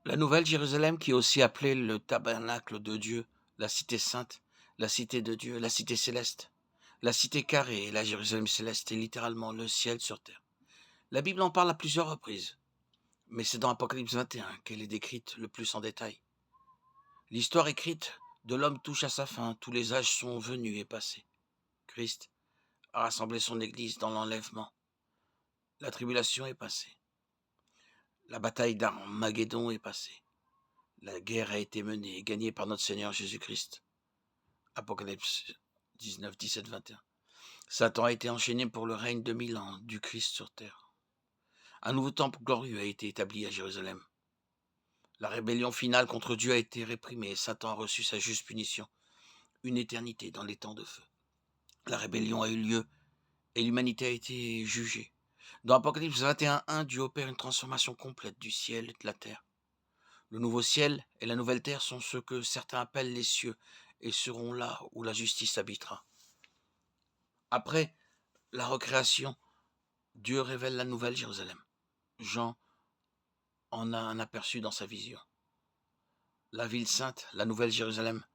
La Nouvelle Jérusalem, qui est aussi appelée le tabernacle de Dieu, la cité sainte, la cité de Dieu, la cité céleste, la cité carrée et la Jérusalem céleste est littéralement le ciel sur terre. La Bible en parle à plusieurs reprises, mais c'est dans Apocalypse 21 qu'elle est décrite le plus en détail. L'histoire écrite de l'homme touche à sa fin, tous les âges sont venus et passés. Christ a rassemblé son Église dans l'enlèvement. La tribulation est passée. La bataille d'Armageddon est passée. La guerre a été menée et gagnée par notre Seigneur Jésus-Christ. Apocalypse 19, 17, 21. Satan a été enchaîné pour le règne de 1000 ans du Christ sur terre. Un nouveau temple glorieux a été établi à Jérusalem. La rébellion finale contre Dieu a été réprimée et Satan a reçu sa juste punition, une éternité dans les temps de feu. La rébellion a eu lieu et l'humanité a été jugée. Dans Apocalypse 21.1, Dieu opère une transformation complète du ciel et de la terre. Le nouveau ciel et la nouvelle terre sont ce que certains appellent les cieux et seront là où la justice habitera. Après la recréation, Dieu révèle la nouvelle Jérusalem. Jean en a un aperçu dans sa vision. La ville sainte, la nouvelle Jérusalem,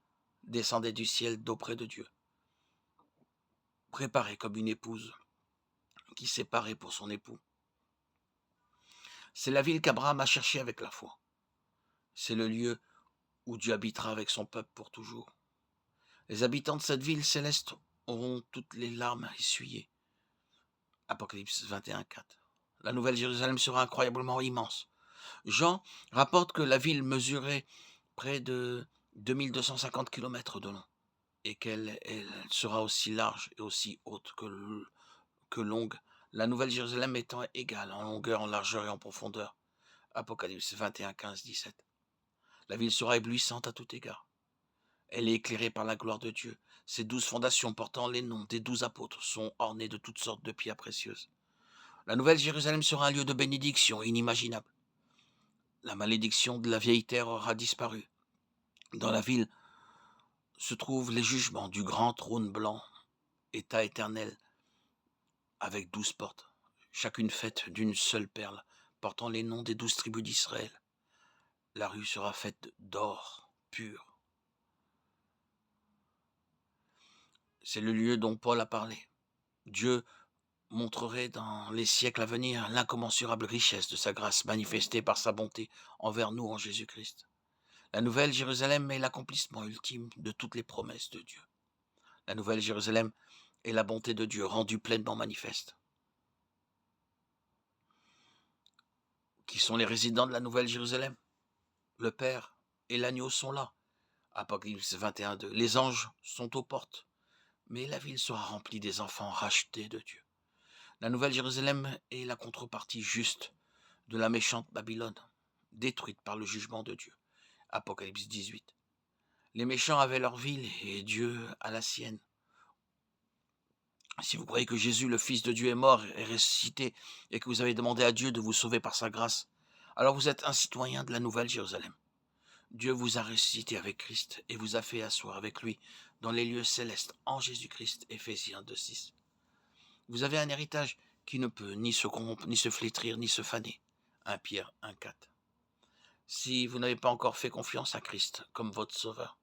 descendait du ciel d'auprès de Dieu, préparée comme une épouse qui s'est parée pour son époux. C'est la ville qu'Abraham a cherchée avec la foi. C'est le lieu où Dieu habitera avec son peuple pour toujours. Les habitants de cette ville céleste auront toutes les larmes essuyées. Apocalypse 21.4. La nouvelle Jérusalem sera incroyablement immense. Jean rapporte que la ville mesurait près de 2250 km de long et qu'elle sera aussi large et aussi haute que longue, la nouvelle Jérusalem étant égale en longueur, en largeur et en profondeur. Apocalypse 21, 15, 17. La ville sera éblouissante à tout égard. Elle est éclairée par la gloire de Dieu. Ses 12 fondations portant les noms des 12 apôtres sont ornées de toutes sortes de pierres précieuses. La nouvelle Jérusalem sera un lieu de bénédiction inimaginable. La malédiction de la vieille terre aura disparu. Dans la ville se trouvent les jugements du grand trône blanc, état éternel, avec 12 portes, chacune faite d'une seule perle, portant les noms des 12 tribus d'Israël. La rue sera faite d'or pur. C'est le lieu dont Paul a parlé. Dieu montrerait dans les siècles à venir l'incommensurable richesse de sa grâce manifestée par sa bonté envers nous en Jésus-Christ. La nouvelle Jérusalem est l'accomplissement ultime de toutes les promesses de Dieu. La nouvelle Jérusalem est la bonté de Dieu rendue pleinement manifeste. Qui sont les résidents de la nouvelle Jérusalem? Le Père et l'agneau sont là. Apocalypse 21.2. Les anges sont aux portes, mais la ville sera remplie des enfants rachetés de Dieu. La nouvelle Jérusalem est la contrepartie juste de la méchante Babylone, détruite par le jugement de Dieu. Apocalypse 18. Les méchants avaient leur ville et Dieu a la sienne. Si vous croyez que Jésus, le Fils de Dieu, est mort et ressuscité et que vous avez demandé à Dieu de vous sauver par sa grâce, alors vous êtes un citoyen de la nouvelle Jérusalem. Dieu vous a ressuscité avec Christ et vous a fait asseoir avec lui dans les lieux célestes en Jésus-Christ. Éphésiens 2.6. Vous avez un héritage qui ne peut ni se corrompre, ni se flétrir, ni se faner. 1 Pierre 1.4. Si vous n'avez pas encore fait confiance à Christ comme votre sauveur,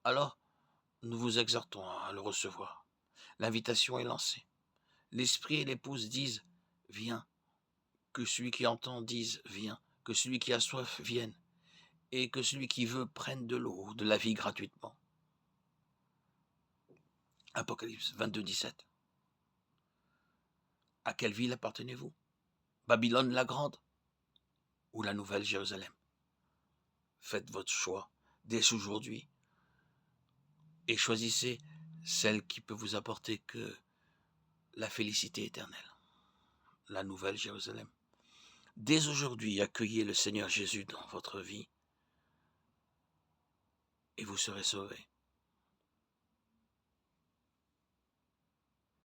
alors nous vous exhortons à le recevoir. L'invitation est lancée. L'esprit et l'épouse disent « Viens ». Que celui qui entend dise « Viens ». Que celui qui a soif vienne. Et que celui qui veut prenne de l'eau, de la vie gratuitement. Apocalypse 22, 17. À quelle ville appartenez-vous? Babylone la grande ou la nouvelle Jérusalem? Faites votre choix dès aujourd'hui et choisissez celle qui peut vous apporter que la félicité éternelle, la nouvelle Jérusalem. Dès aujourd'hui, accueillez le Seigneur Jésus dans votre vie et vous serez sauvés.